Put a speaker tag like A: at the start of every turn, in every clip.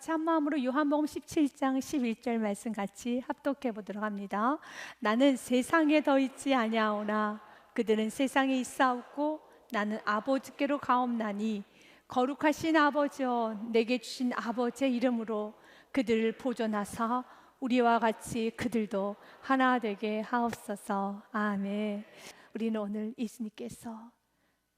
A: 같이 한 마음으로 요한복음 17장 11절 말씀 같이 합독해 보도록 합니다. 나는 세상에 더 있지 아니하오나 그들은 세상에 있사옵고 나는 아버지께로 가옵나니 거룩하신 아버지여 내게 주신 아버지의 이름으로 그들을 보존하사 우리와 같이 그들도 하나 되게 하옵소서. 아멘. 우리는 오늘 예수님께서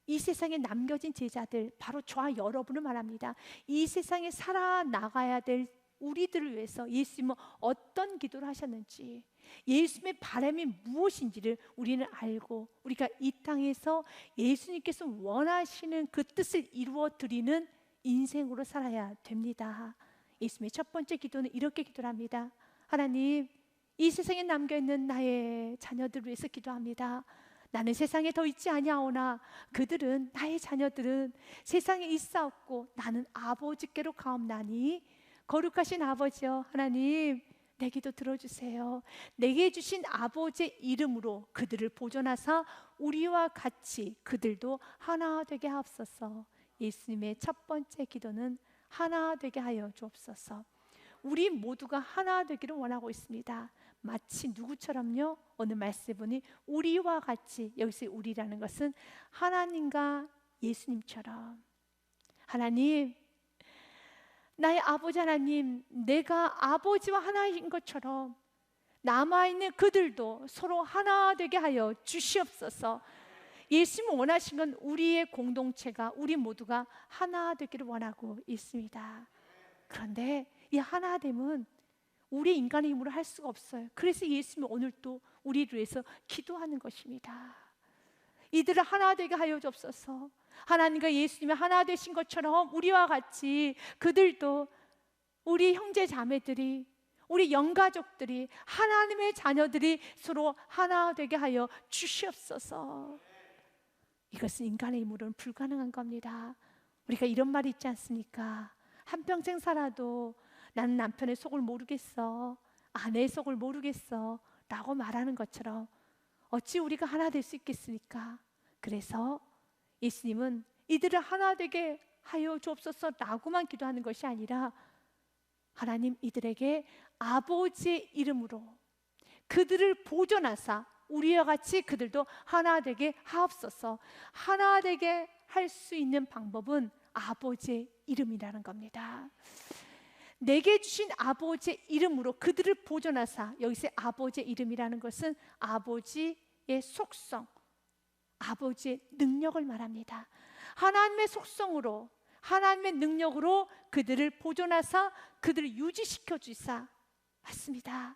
A: 이 세상에 남겨진 제자들, 바로 저와 여러분을 말합니다. 이 세상에 살아나가야 될 우리들을 위해서 예수님은 어떤 기도를 하셨는지, 예수님의 바람이 무엇인지를 우리는 알고, 우리가 이 땅에서 예수님께서 원하시는 그 뜻을 이루어 드리는 인생으로 살아야 됩니다. 예수님의 첫 번째 기도는 이렇게 기도를 합니다. 하나님, 이 세상에 남겨있는 나의 자녀들을 위해서 기도합니다. 나는 세상에 더 있지 아니하오나 그들은, 나의 자녀들은 세상에 있사옵고 나는 아버지께로 가옵나니 거룩하신 아버지여, 하나님 내 기도 들어주세요. 내게 주신 아버지의 이름으로 그들을 보존하사 우리와 같이 그들도 하나 되게 하옵소서. 예수님의 첫 번째 기도는 하나 되게 하여 주옵소서. 우리 모두가 하나 되기를 원하고 있습니다. 마치 누구처럼요? 오늘 말씀해 보니 우리와 같이, 여기서 우리라는 것은 하나님과 예수님처럼, 하나님, 나의 아버지 하나님, 내가 아버지와 하나인 것처럼 남아있는 그들도 서로 하나 되게 하여 주시옵소서. 예수님이 원하신 건 우리의 공동체가, 우리 모두가 하나 되기를 원하고 있습니다. 그런데 이 하나됨은 우리 인간의 힘으로 할 수가 없어요. 그래서 예수님이 오늘 또 우리를 위해서 기도하는 것입니다. 이들을 하나 되게 하여 주옵소서. 하나님과 예수님이 하나 되신 것처럼 우리와 같이 그들도, 우리 형제 자매들이, 우리 영가족들이, 하나님의 자녀들이 서로 하나 되게 하여 주시옵소서. 이것은 인간의 힘으로는 불가능한 겁니다. 우리가 이런 말이 있지 않습니까? 한평생 살아도 나는 남편의 속을 모르겠어, 아내의 속을 모르겠어 라고 말하는 것처럼 어찌 우리가 하나 될 수 있겠습니까? 그래서 예수님은 이들을 하나 되게 하여 주옵소서 라고만 기도하는 것이 아니라, 하나님 이들에게 아버지의 이름으로 그들을 보존하사 우리와 같이 그들도 하나 되게 하옵소서. 하나 되게 할 수 있는 방법은 아버지의 이름이라는 겁니다. 내게 주신 아버지의 이름으로 그들을 보존하사, 여기서 아버지의 이름이라는 것은 아버지의 속성, 아버지의 능력을 말합니다. 하나님의 속성으로, 하나님의 능력으로 그들을 보존하사 그들을 유지시켜 주사. 맞습니다.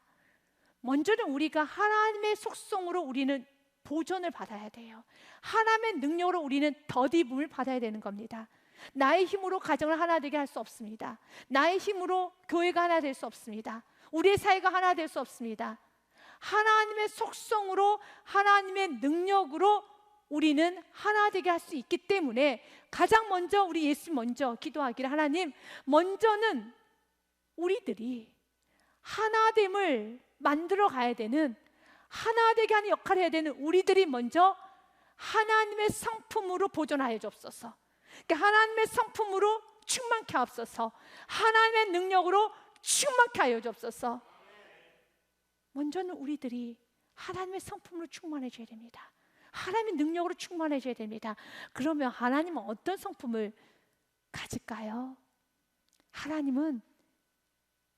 A: 먼저는 우리가 하나님의 속성으로 우리는 보존을 받아야 돼요. 하나님의 능력으로 우리는 덧입음을 받아야 되는 겁니다. 나의 힘으로 가정을 하나 되게 할 수 없습니다. 나의 힘으로 교회가 하나 될 수 없습니다. 우리의 사회가 하나 될 수 없습니다. 하나님의 속성으로, 하나님의 능력으로 우리는 하나 되게 할 수 있기 때문에 가장 먼저 우리 예수님 먼저 기도하기를, 하나님 먼저는 우리들이 하나됨을 만들어 가야 되는, 하나 되게 하는 역할을 해야 되는 우리들이 먼저 하나님의 성품으로 보존하여 주옵소서. 그러니까 하나님의 성품으로 충만케 하옵소서. 하나님의 능력으로 충만케 하여 주옵소서. 먼저는 우리들이 하나님의 성품으로 충만해져야 됩니다. 하나님의 능력으로 충만해져야 됩니다. 그러면 하나님은 어떤 성품을 가질까요? 하나님은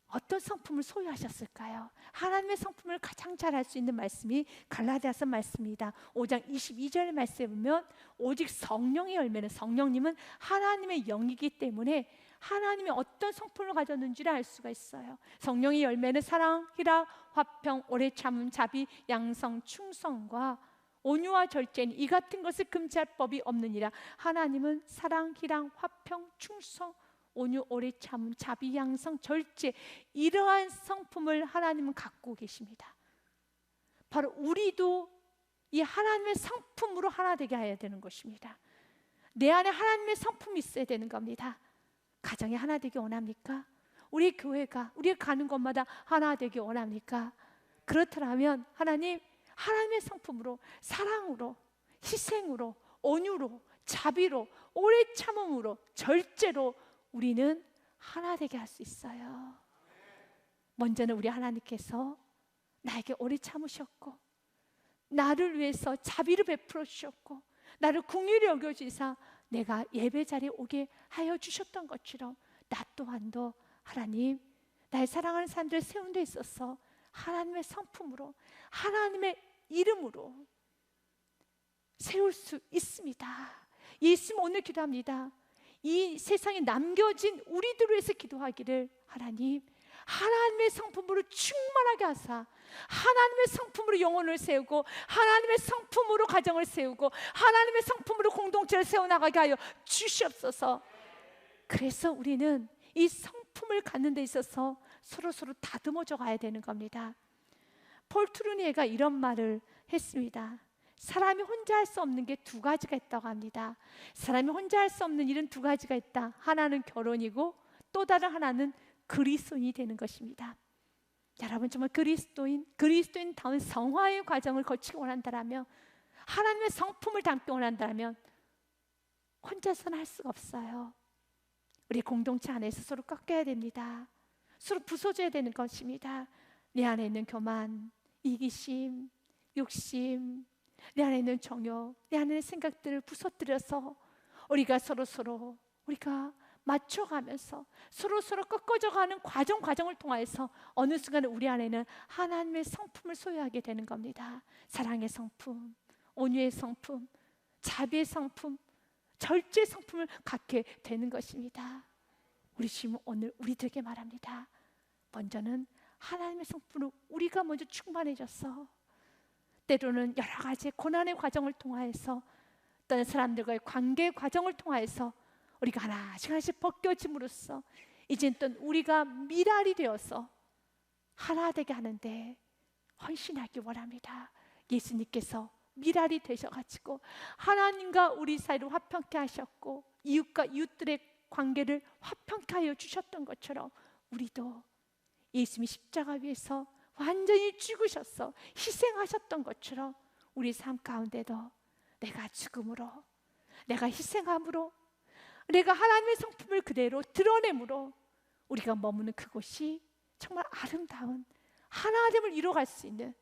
A: 어떤 성품을 소유하셨을까요? 하나님의 성품을 가장 잘 알 수 있는 말씀이 갈라디아서 말씀입니다. 5장 22절 말씀에 보면 오직 성령의 열매는, 성령님은 하나님의 영이기 때문에 하나님이 어떤 성품을 가졌는지를 알 수가 있어요. 성령의 열매는 사랑, 희락, 화평, 오래 참음, 자비, 양성, 충성과 온유와 절제니 이 같은 것을 금지할 법이 없느니라. 하나님은 사랑, 희락, 화평, 충성, 온유, 오래 참음, 자비, 양성, 절제, 이러한 성품을 하나님은 갖고 계십니다. 바로 우리도 이 하나님의 성품으로 하나 되게 해야 되는 것입니다. 내 안에 하나님의 성품이 있어야 되는 겁니다. 가정이 하나 되기 원합니까? 우리 교회가, 우리가 가는 곳마다 하나 되기 원합니까? 그렇더라면 하나님, 하나님의 성품으로, 사랑으로, 희생으로, 온유로, 자비로, 오래 참음으로, 절제로 우리는 하나 되게 할 수 있어요. 먼저는 우리 하나님께서 나에게 오래 참으셨고, 나를 위해서 자비를 베풀어 주셨고, 나를 긍휼히 여겨 주시사 내가 예배 자리에 오게 하여 주셨던 것처럼, 나 또한도 하나님, 나의 사랑하는 사람들을 세운 데 있어서 하나님의 성품으로, 하나님의 이름으로 세울 수 있습니다. 예수님, 오늘 기도합니다. 이 세상에 남겨진 우리들을 위해서 기도하기를, 하나님, 하나님의 성품으로 충만하게 하사 하나님의 성품으로 영혼을 세우고, 하나님의 성품으로 가정을 세우고, 하나님의 성품으로 공동체를 세워나가게 하여 주시옵소서. 그래서 우리는 이 성품을 갖는 데 있어서 서로 다듬어져 가야 되는 겁니다. 폴 트루니에가 이런 말을 했습니다. 사람이 혼자 할 수 없는 게 두 가지가 있다고 합니다. 사람이 혼자 할 수 없는 일은 두 가지가 있다. 하나는 결혼이고, 또 다른 하나는 그리스도인이 되는 것입니다. 여러분, 정말 그리스도인다운 성화의 과정을 거치기 원한다면, 하나님의 성품을 담기 원한다면 혼자서는 할 수가 없어요. 우리 공동체 안에서 서로 꺾여야 됩니다. 서로 부서져야 되는 것입니다. 내 안에 있는 교만, 이기심, 욕심, 내 안에 있는 정욕, 내 안에 있는 생각들을 부서뜨려서 우리가 서로 우리가 맞춰가면서 서로 꺾어져가는 과정을 통해서 어느 순간에 우리 안에는 하나님의 성품을 소유하게 되는 겁니다. 사랑의 성품, 온유의 성품, 자비의 성품, 절제의 성품을 갖게 되는 것입니다. 우리 주님은 오늘 우리들에게 말합니다. 먼저는 하나님의 성품으로 우리가 먼저 충만해져서, 때로는 여러 가지 고난의 과정을 통하여서, 어떤 사람들과의 관계의 과정을 통하여서 우리가 하나씩 벗겨짐으로써 이젠 또 우리가 미랄이 되어서 하나 되게 하는데 헌신하기 원합니다. 예수님께서 미랄이 되셔가지고 하나님과 우리 사이를 화평케 하셨고, 이웃과 이웃들의 관계를 화평케 하여 주셨던 것처럼, 우리도 예수님이 십자가 위에서 완전히 죽으셔서 희생하셨던 것처럼 우리 삶 가운데도 내가 죽음으로, 내가 희생함으로, 내가 하나님의 성품을 그대로 드러내므로 우리가 머무는 그곳이 정말 아름다운 하나됨을 이뤄갈 수 있는,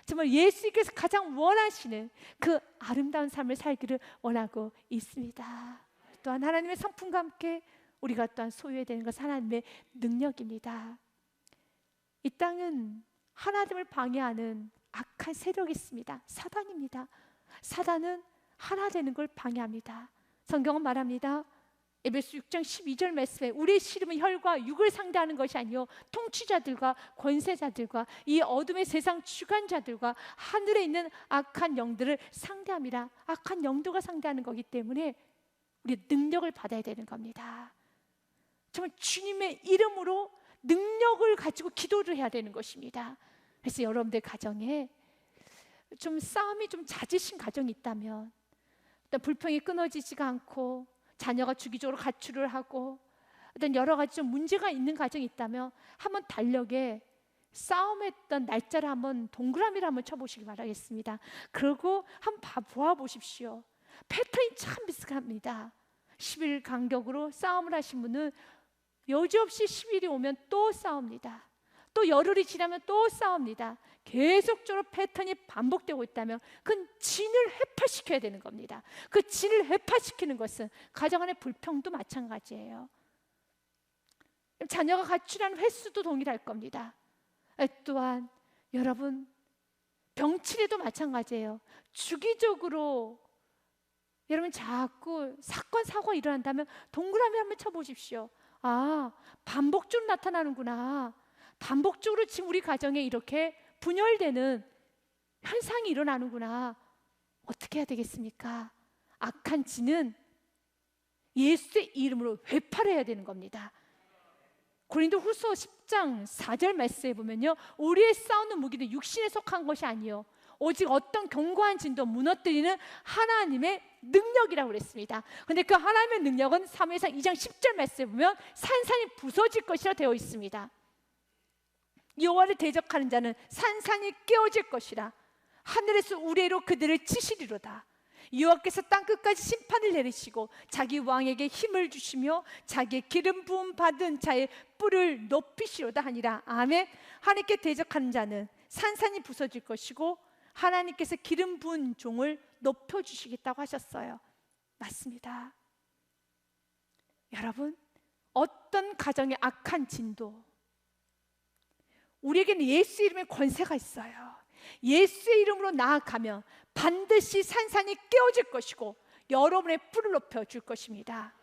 A: 정말 예수님께서 가장 원하시는 그 아름다운 삶을 살기를 원하고 있습니다. 또한 하나님의 성품과 함께 우리가 또한 소유해야 되는 것은 하나님의 능력입니다. 이 땅은 하나됨을 방해하는 악한 세력이 있습니다. 사단입니다. 사단은 하나 되는 걸 방해합니다. 성경은 말합니다. 에베소 6장 12절 말씀에 우리의 씨름은 혈과 육을 상대하는 것이 아니요 통치자들과 권세자들과 이 어둠의 세상 주관자들과 하늘에 있는 악한 영들을 상대함이라. 악한 영들과 상대하는 거기 때문에 우리 능력을 받아야 되는 겁니다. 정말 주님의 이름으로 능력을 가지고 기도를 해야 되는 것입니다. 그래서 여러분들 가정에 좀 싸움이 좀 잦으신 가정이 있다면, 어떤 불평이 끊어지지가 않고 자녀가 주기적으로 가출을 하고 어떤 여러 가지 좀 문제가 있는 가정이 있다면, 한번 달력에 싸움했던 날짜를 한번 동그라미를 한번 쳐보시기 바라겠습니다. 그리고 한번 보아보십시오. 패턴이 참 비슷합니다. 10일 간격으로 싸움을 하신 분은 여지없이 10일이 오면 또 싸웁니다. 또 열흘이 지나면 또 싸웁니다. 계속적으로 패턴이 반복되고 있다면 그건 진을 회파시켜야 되는 겁니다. 그 진을 회파시키는 것은 가정 안의 불평도 마찬가지예요. 자녀가 가출하는 횟수도 동일할 겁니다. 또한 여러분, 병치레도 마찬가지예요. 주기적으로 여러분 자꾸 사건 사고가 일어난다면 동그라미 한번 쳐보십시오. 아, 반복적으로 나타나는구나. 반복적으로 지금 우리 가정에 이렇게 분열되는 현상이 일어나는구나. 어떻게 해야 되겠습니까? 악한 진은 예수의 이름으로 회파를 해야 되는 겁니다. 고린도후서 10장 4절 말씀에 보면요, 우리의 싸우는 무기는 육신에 속한 것이 아니요 오직 어떤 견고한 진도 무너뜨리는 하나님의 능력이라고 그랬습니다. 그런데 그 하나님의 능력은 사무엘상 2장 10절 말씀에 보면 산산이 부서질 것이라 되어 있습니다. 여호와를 대적하는 자는 산산이 깨어질 것이라. 하늘에서 우레로 그들을 치시리로다. 여호와께서 땅끝까지 심판을 내리시고 자기 왕에게 힘을 주시며 자기의 기름 부음 받은 자의 뿔을 높이시로다 하니라. 아멘. 하나님께 대적하는 자는 산산이 부서질 것이고 하나님께서 기름 부은 종을 높여주시겠다고 하셨어요. 맞습니다. 여러분, 어떤 가정의 악한 진도, 우리에게는 예수 이름의 권세가 있어요. 예수의 이름으로 나아가면 반드시 산산이 깨어질 것이고 여러분의 뿔을 높여줄 것입니다.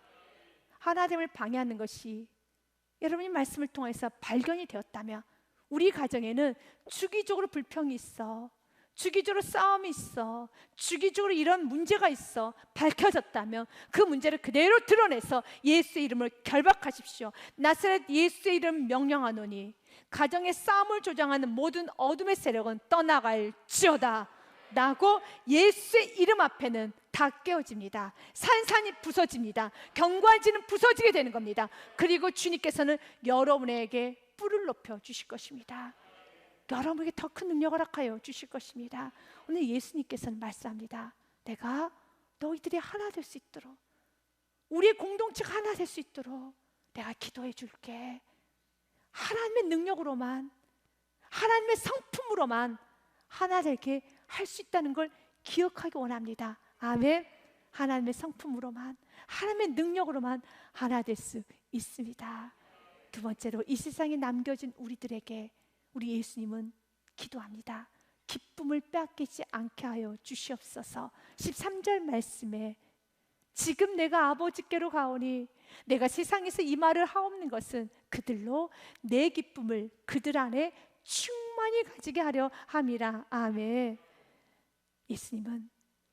A: 하나님을 방해하는 것이 여러분이 말씀을 통해서 발견이 되었다면, 우리 가정에는 주기적으로 불평이 있어, 주기적으로 싸움이 있어, 주기적으로 이런 문제가 있어 밝혀졌다면 그 문제를 그대로 드러내서 예수의 이름을 결박하십시오. 나사렛 예수의 이름 명령하노니 가정의 싸움을 조장하는 모든 어둠의 세력은 떠나갈지어다 라고 예수의 이름 앞에는 다 깨어집니다. 산산이 부서집니다. 경관지는 부서지게 되는 겁니다. 그리고 주님께서는 여러분에게 뿔을 높여 주실 것입니다. 여러분에게 더 큰 능력을 허락하여 주실 것입니다. 오늘 예수님께서는 말씀합니다. 내가 너희들이 하나 될 수 있도록, 우리의 공동체가 하나 될 수 있도록 내가 기도해 줄게. 하나님의 능력으로만, 하나님의 성품으로만 하나 되게 할 수 있다는 걸 기억하기 원합니다. 아멘. 하나님의 성품으로만, 하나님의 능력으로만 하나 될 수 있습니다. 두 번째로, 이 세상에 남겨진 우리들에게 우리 예수님은 기도합니다. 기쁨을 빼앗기지 않게 하여 주시옵소서. 13절 말씀에 지금 내가 아버지께로 가오니 내가 세상에서 이 말을 하옵는 것은 그들로 내 기쁨을 그들 안에 충만히 가지게 하려 함이라. 아멘. 예수님은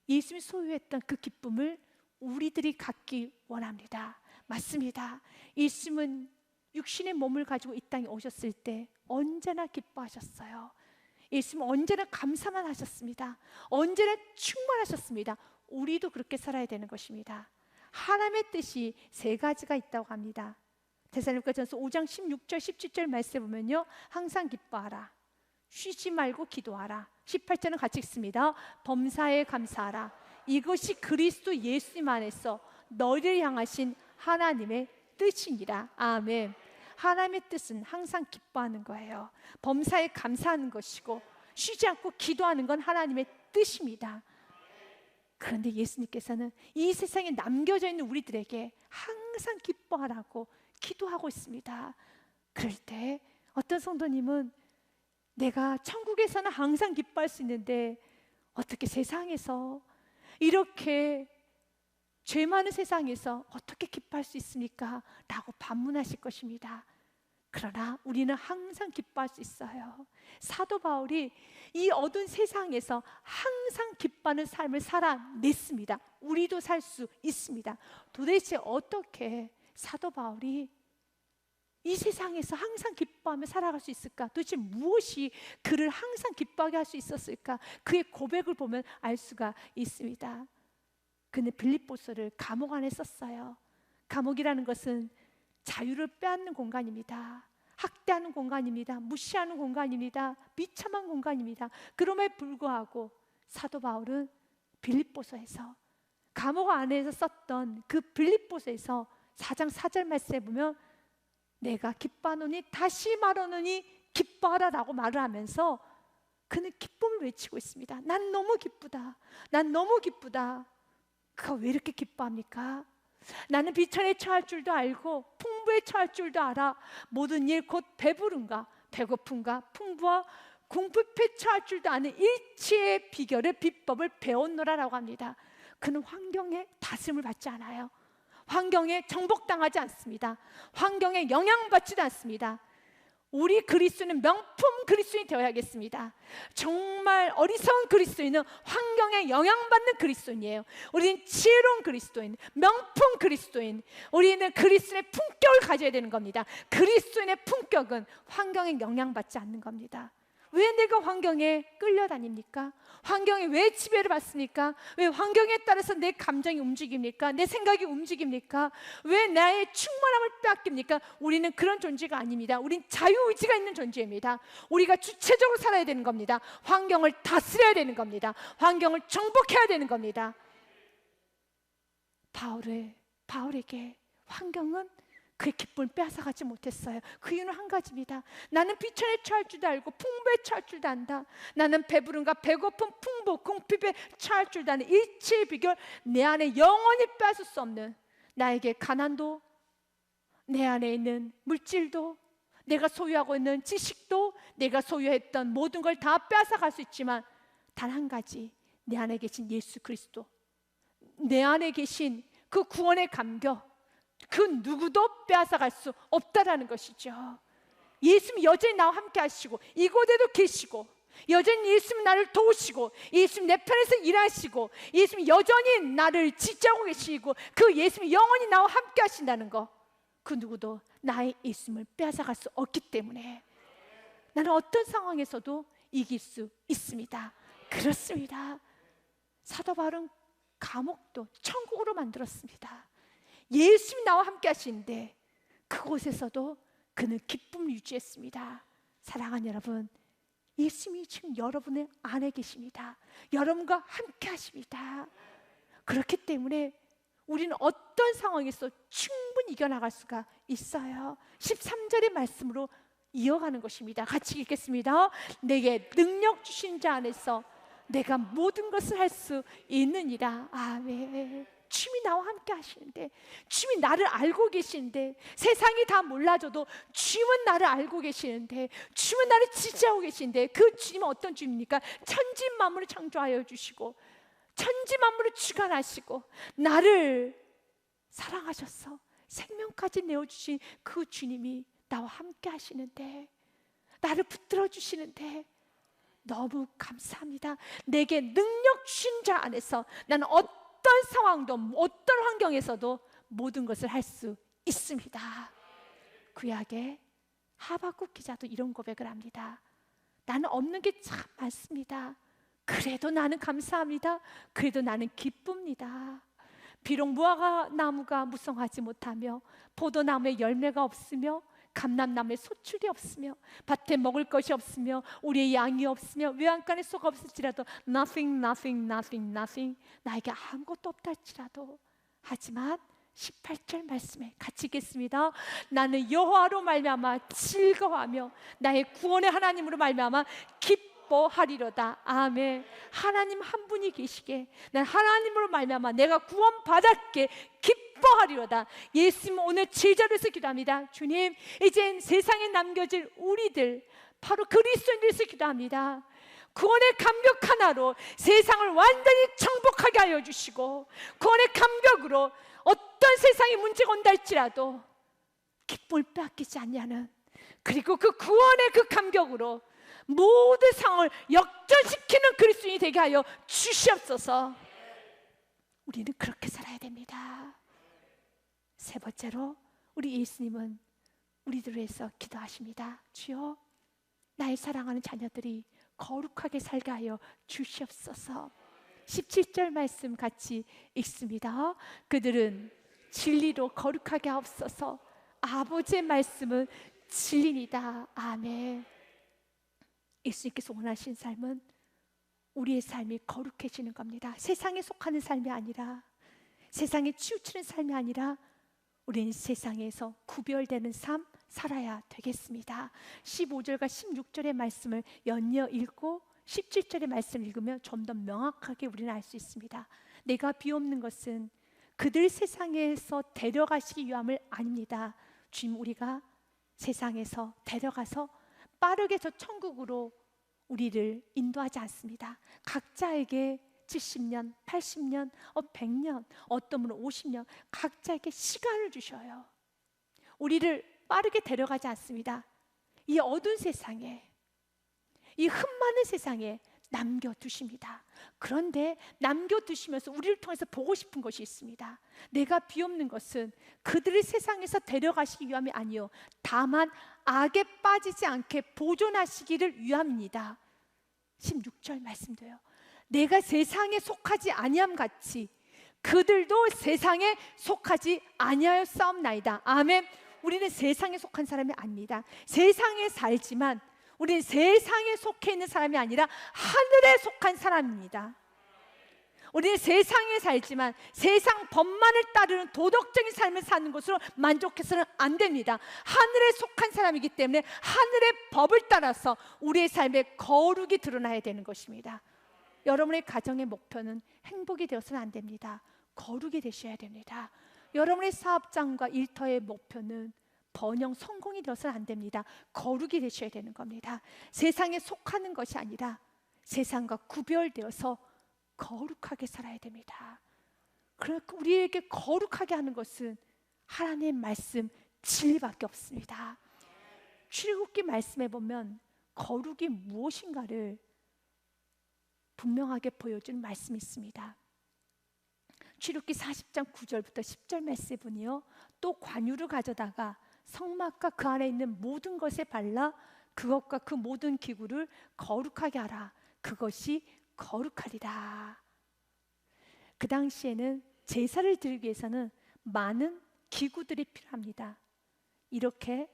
A: 예수님이 소유했던 그 기쁨을 우리들이 갖기 원합니다. 맞습니다. 예수님은 육신의 몸을 가지고 이 땅에 오셨을 때 언제나 기뻐하셨어요. 예수님은 언제나 감사만 하셨습니다. 언제나 충만하셨습니다. 우리도 그렇게 살아야 되는 것입니다. 하나님의 뜻이 세 가지가 있다고 합니다. 데살로니가전서 5장 16절 17절 말씀에 보면요, 항상 기뻐하라, 쉬지 말고 기도하라. 18절은 같이 읽습니다. 범사에 감사하라. 이것이 그리스도 예수님 안에서 너희를 향하신 하나님의 뜻이니라. 아멘. 하나님의 뜻은 항상 기뻐하는 거예요. 범사에 감사하는 것이고 쉬지 않고 기도하는 건 하나님의 뜻입니다. 그런데 예수님께서는 이 세상에 남겨져 있는 우리들에게 항상 기뻐하라고 기도하고 있습니다. 그럴 때 어떤 성도님은 내가 천국에서는 항상 기뻐할 수 있는데 어떻게 세상에서, 이렇게 죄 많은 세상에서 어떻게 기뻐할 수 있습니까? 라고 반문하실 것입니다. 그러나 우리는 항상 기뻐할 수 있어요. 사도 바울이 이 어두운 세상에서 항상 기뻐하는 삶을 살아냈습니다. 우리도 살 수 있습니다. 도대체 어떻게 사도 바울이 이 세상에서 항상 기뻐하며 살아갈 수 있을까? 도대체 무엇이 그를 항상 기뻐하게 할 수 있었을까? 그의 고백을 보면 알 수가 있습니다. 그는 빌립보서를 감옥 안에 썼어요. 감옥이라는 것은 자유를 빼앗는 공간입니다. 학대하는 공간입니다. 무시하는 공간입니다. 비참한 공간입니다. 그럼에 불구하고 사도 바울은 빌립보서에서, 감옥 안에서 썼던 그 빌립보서에서 4장 4절 말씀에 보면 내가 기뻐하노니 다시 말하노니 기뻐하라 라고 말을 하면서 그는 기쁨을 외치고 있습니다. 난 너무 기쁘다. 난 너무 기쁘다. 그가 왜 이렇게 기뻐합니까? 나는 비천에 처할 줄도 알고 풍부에 처할 줄도 알아. 모든 일 곧 배부른가 배고픈가 풍부와 궁핍에 처할 줄도 아는 일치의 비결을 비법을 배웠노라라고 합니다. 그는 환경에 다스림을 받지 않아요. 환경에 정복당하지 않습니다. 환경에 영향받지도 않습니다. 우리 그리스도인은 명품 그리스도인이 되어야겠습니다. 정말 어리석은 그리스도인은 환경에 영향받는 그리스도인이에요. 우리는 지혜로운 그리스도인, 명품 그리스도인, 우리는 그리스도인의 품격을 가져야 되는 겁니다. 그리스도인의 품격은 환경에 영향받지 않는 겁니다. 왜 내가 환경에 끌려다닙니까? 환경에 왜 지배를 받습니까? 왜 환경에 따라서 내 감정이 움직입니까? 내 생각이 움직입니까? 왜 나의 충만함을 빼앗깁니까? 우리는 그런 존재가 아닙니다. 우린 자유의지가 있는 존재입니다. 우리가 주체적으로 살아야 되는 겁니다. 환경을 다스려야 되는 겁니다. 환경을 정복해야 되는 겁니다. 바울에게 환경은 그의 기쁨을 빼앗아가지 못했어요. 그 이유는 한 가지입니다. 나는 비천에 처할 줄도 알고 풍부에 처할 줄도 안다. 나는 배부름과 배고픔, 풍부, 궁핍에 처할 줄도 아는 일체의 비결, 내 안에 영원히 빼앗을 수 없는 나에게 가난도, 내 안에 있는 물질도, 내가 소유하고 있는 지식도, 내가 소유했던 모든 걸 다 빼앗아갈 수 있지만 단 한 가지, 내 안에 계신 예수 그리스도, 내 안에 계신 그 구원의 감격, 그 누구도 빼앗아갈 수 없다라는 것이죠. 예수님 여전히 나와 함께 하시고 이곳에도 계시고, 여전히 예수님 나를 도우시고, 예수님 내 편에서 일하시고, 예수님 여전히 나를 지지하고 계시고, 그 예수님 영원히 나와 함께 하신다는 거, 그 누구도 나의 예수님을 빼앗아갈 수 없기 때문에 나는 어떤 상황에서도 이길 수 있습니다. 그렇습니다. 사도 바울은 감옥도 천국으로 만들었습니다. 예수님이 나와 함께 하시는데 그곳에서도 그는 기쁨을 유지했습니다. 사랑하는 여러분, 예수님이 지금 여러분의 안에 계십니다. 여러분과 함께 하십니다. 그렇기 때문에 우리는 어떤 상황에서 충분히 이겨나갈 수가 있어요. 13절의 말씀으로 이어가는 것입니다. 같이 읽겠습니다. 내게 능력 주신 자 안에서 내가 모든 것을 할 수 있느니라. 아멘. 주님이 나와 함께 하시는데, 주님이 나를 알고 계시는데, 세상이 다 몰라줘도 주님은 나를 알고 계시는데, 주님은 나를 지지하고 계시는데, 그 주님은 어떤 주님입니까? 천지 만물을 창조하여 주시고 천지 만물을 주관하시고 나를 사랑하셔서 생명까지 내어주신 그 주님이 나와 함께 하시는데, 나를 붙들어 주시는데 너무 감사합니다. 내게 능력 주신 자 안에서 나는 어떤 상황도, 어떤 환경에서도 모든 것을 할 수 있습니다. 구약의 하박국 기자도 이런 고백을 합니다. 나는 없는 게 참 많습니다. 그래도 나는 감사합니다. 그래도 나는 기쁩니다. 비록 무화과 나무가 무성하지 못하며 포도나무에 열매가 없으며 감람나무에 소출이 없으며 밭에 먹을 것이 없으며 우리의 양이 없으며 외양간에 소가 없을지라도 nothing, nothing, nothing, nothing, 나에게 아무것도 없다 할지라도, 하지만 18절 말씀에 같이 읽겠습니다. 나는 여호와로 말미암아 즐거워하며 나의 구원의 하나님으로 말미암아 기뻐하리로다. 아멘. 하나님 한 분이 계시게 난 하나님으로 말미암아 내가 구원받았게 기뻐하리로다. 예수님 오늘 제자로서 기도합니다. 주님, 이젠 세상에 남겨질 우리들 바로 그리스도인들에서 기도합니다. 구원의 감격 하나로 세상을 완전히 정복하게 하여 주시고, 구원의 감격으로 어떤 세상에 문제가 온다 할지라도 기쁨을 빼앗기지 않냐는, 그리고 그 구원의 그 감격으로 모든 상황을 역전시키는 그리스도인이 되게 하여 주시옵소서. 우리는 그렇게 살아야 됩니다. 세 번째로 우리 예수님은 우리들을 위해서 기도하십니다. 주여, 나의 사랑하는 자녀들이 거룩하게 살게 하여 주시옵소서. 17절 말씀 같이 읽습니다. 그들은 진리로 거룩하게 하옵소서. 아버지의 말씀은 진리니다. 아멘. 예수님께서 원하신 삶은 우리의 삶이 거룩해지는 겁니다. 세상에 속하는 삶이 아니라, 세상에 치우치는 삶이 아니라 우리는 세상에서 구별되는 삶 살아야 되겠습니다. 15절과 16절의 말씀을 연이어 읽고 17절의 말씀을 읽으면 좀 더 명확하게 우리는 알 수 있습니다. 내가 비옵는 것은 그들 세상에서 데려가시기 위함을 아닙니다. 주님, 우리가 세상에서 데려가서 빠르게 저 천국으로 우리를 인도하지 않습니다. 각자에게 70년, 80년, 100년, 어떤 분은 50년, 각자에게 시간을 주셔요. 우리를 빠르게 데려가지 않습니다. 이 어두운 세상에, 이 흠 많은 세상에 남겨두십니다. 그런데 남겨두시면서 우리를 통해서 보고 싶은 것이 있습니다. 내가 비옵는 것은 그들을 세상에서 데려가시기 위함이 아니요, 다만 악에 빠지지 않게 보존하시기를 위함입니다. 16절 말씀도요. 내가 세상에 속하지 아니함 같이 그들도 세상에 속하지 아니하여 싸움나이다. 아멘. 우리는 세상에 속한 사람이 아닙니다. 세상에 살지만 우리는 세상에 속해 있는 사람이 아니라 하늘에 속한 사람입니다. 우리는 세상에 살지만 세상 법만을 따르는 도덕적인 삶을 사는 것으로 만족해서는 안 됩니다. 하늘에 속한 사람이기 때문에 하늘의 법을 따라서 우리의 삶에 거룩이 드러나야 되는 것입니다. 여러분의 가정의 목표는 행복이 되어서는 안 됩니다. 거룩이 되셔야 됩니다. 여러분의 사업장과 일터의 목표는 번영, 성공이 되어서는 안 됩니다. 거룩이 되셔야 되는 겁니다. 세상에 속하는 것이 아니라 세상과 구별되어서 거룩하게 살아야 됩니다. 그러니까 우리에게 거룩하게 하는 것은 하나님의 말씀, 진리밖에 없습니다. 출애굽기 말씀에 보면 거룩이 무엇인가를 분명하게 보여주는 말씀이 있습니다. 출애굽기 40장 9절부터 10절 말씀에 보니요, 또 관유를 가져다가 성막과 그 안에 있는 모든 것에 발라 그것과 그 모든 기구를 거룩하게 하라. 그것이 거룩하리라. 그 당시에는 제사를 드리기 위해서는 많은 기구들이 필요합니다. 이렇게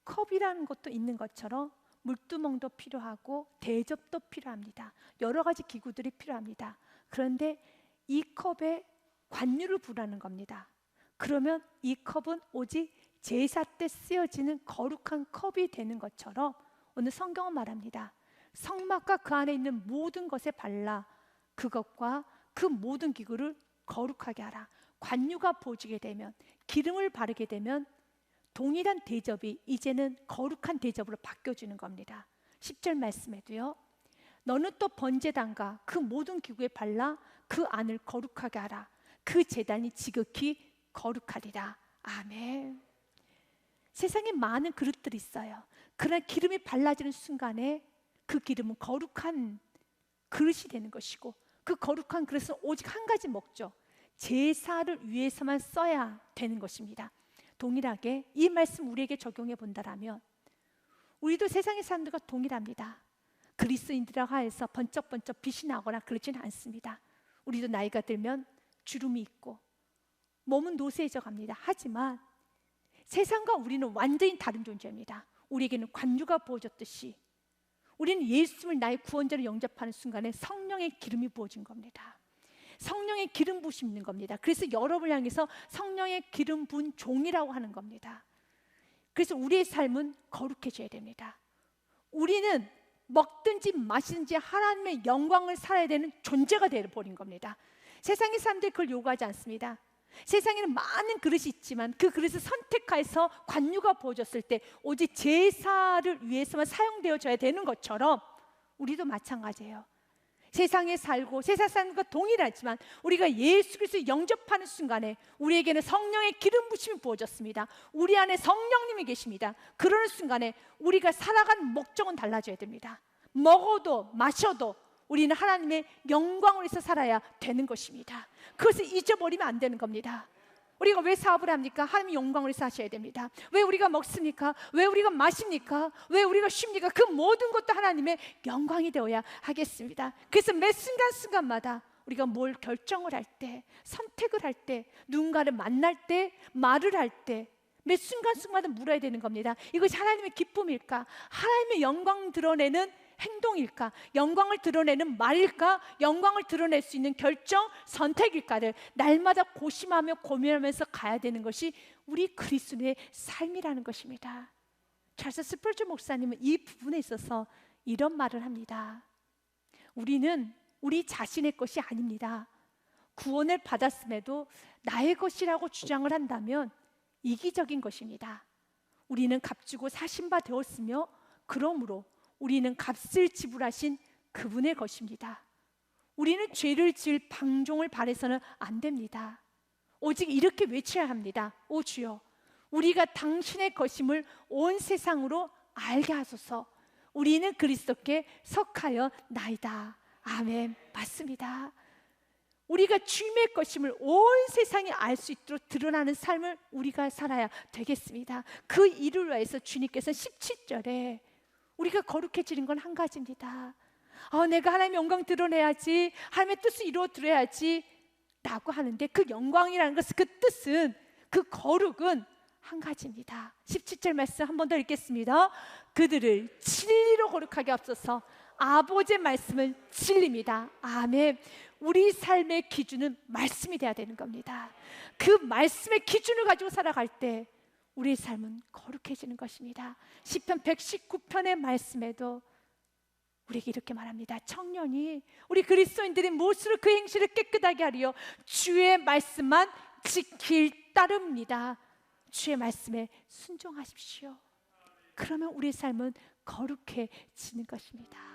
A: 컵이라는 것도 있는 것처럼 물두멍도 필요하고 대접도 필요합니다. 여러 가지 기구들이 필요합니다. 그런데 이 컵에 관유를 부라는 겁니다. 그러면 이 컵은 오직 제사 때 쓰여지는 거룩한 컵이 되는 것처럼 오늘 성경은 말합니다. 성막과 그 안에 있는 모든 것에 발라 그것과 그 모든 기구를 거룩하게 하라. 관유가 부어지게 되면, 기름을 바르게 되면 동일한 대접이 이제는 거룩한 대접으로 바뀌어지는 겁니다. 10절 말씀에도요, 너는 또 번제단과 그 모든 기구에 발라 그 안을 거룩하게 하라. 그 제단이 지극히 거룩하리라. 아멘. 세상에 많은 그릇들이 있어요. 그러나 기름이 발라지는 순간에 그 기름은 거룩한 그릇이 되는 것이고, 그 거룩한 그릇은 오직 한 가지 목적, 제사를 위해서만 써야 되는 것입니다. 동일하게 이 말씀 우리에게 적용해 본다라면 우리도 세상의 사람들과 동일합니다. 그리스도인들이라고 해서 번쩍번쩍 빛이 나거나 그렇지는 않습니다. 우리도 나이가 들면 주름이 있고 몸은 노쇠해져 갑니다. 하지만 세상과 우리는 완전히 다른 존재입니다. 우리에게는 관유가 부어졌듯이 우리는 예수님을 나의 구원자로 영접하는 순간에 성령의 기름이 부어진 겁니다. 성령의 기름 부으심이 있는 겁니다. 그래서 여러분을 향해서 성령의 기름 부은 종이라고 하는 겁니다. 그래서 우리의 삶은 거룩해져야 됩니다. 우리는 먹든지 마시든지 하나님의 영광을 살아야 되는 존재가 되어버린 겁니다. 세상의 사람들이 그걸 요구하지 않습니다. 세상에는 많은 그릇이 있지만 그 그릇을 선택해서 관유가 부어졌을 때 오직 제사를 위해서만 사용되어져야 되는 것처럼 우리도 마찬가지예요. 세상에 살고 세상 사람과 동일하지만 우리가 예수 그리스도를 영접하는 순간에 우리에게는 성령의 기름 부심이 부어졌습니다. 우리 안에 성령님이 계십니다. 그러는 순간에 우리가 살아가는 목적은 달라져야 됩니다. 먹어도 마셔도 우리는 하나님의 영광을 위해서 살아야 되는 것입니다. 그것을 잊어버리면 안 되는 겁니다. 우리가 왜 사업을 합니까? 하나님의 영광을 위해서 하셔야 됩니다. 왜 우리가 먹습니까? 왜 우리가 마십니까? 왜 우리가 쉽니까? 그 모든 것도 하나님의 영광이 되어야 하겠습니다. 그래서 매 순간순간마다 우리가 뭘 결정을 할 때, 선택을 할 때, 누군가를 만날 때, 말을 할 때 매 순간순간마다 물어야 되는 겁니다. 이것이 하나님의 기쁨일까? 하나님의 영광 드러내는 행동일까? 영광을 드러내는 말일까? 영광을 드러낼 수 있는 결정, 선택일까를 날마다 고심하며 고민하면서 가야 되는 것이 우리 그리스도의 삶이라는 것입니다. 찰스 스펄전 목사님은 이 부분에 있어서 이런 말을 합니다. 우리는 우리 자신의 것이 아닙니다. 구원을 받았음에도 나의 것이라고 주장을 한다면 이기적인 것입니다. 우리는 값주고 사신 바 되었으며 그러므로 우리는 값을 지불하신 그분의 것입니다. 우리는 죄를 지을 방종을 바라서는 안 됩니다. 오직 이렇게 외쳐야 합니다. 오 주여, 우리가 당신의 것임을 온 세상으로 알게 하소서. 우리는 그리스도께 속하여 나이다. 아멘. 맞습니다. 우리가 주님의 것임을 온 세상이 알 수 있도록 드러나는 삶을 우리가 살아야 되겠습니다. 그 일을 위해서 주님께서 17절에 우리가 거룩해지는 건 한 가지입니다. 내가 하나님의 영광 드러내야지, 하나님의 뜻을 이루어 드려야지 라고 하는데 그 영광이라는 것은, 그 뜻은, 그 거룩은 한 가지입니다. 17절 말씀 한 번 더 읽겠습니다. 그들을 진리로 거룩하게 앞서서 아버지의 말씀은 진리입니다. 아멘. 우리 삶의 기준은 말씀이 돼야 되는 겁니다. 그 말씀의 기준을 가지고 살아갈 때 우리의 삶은 거룩해지는 것입니다. 시편 119편의 말씀에도 우리에게 이렇게 말합니다. 청년이, 우리 그리스도인들이 무엇으로 그 행실을 깨끗하게 하리요? 주의 말씀만 지킬 따릅니다. 주의 말씀에 순종하십시오. 그러면 우리의 삶은 거룩해지는 것입니다.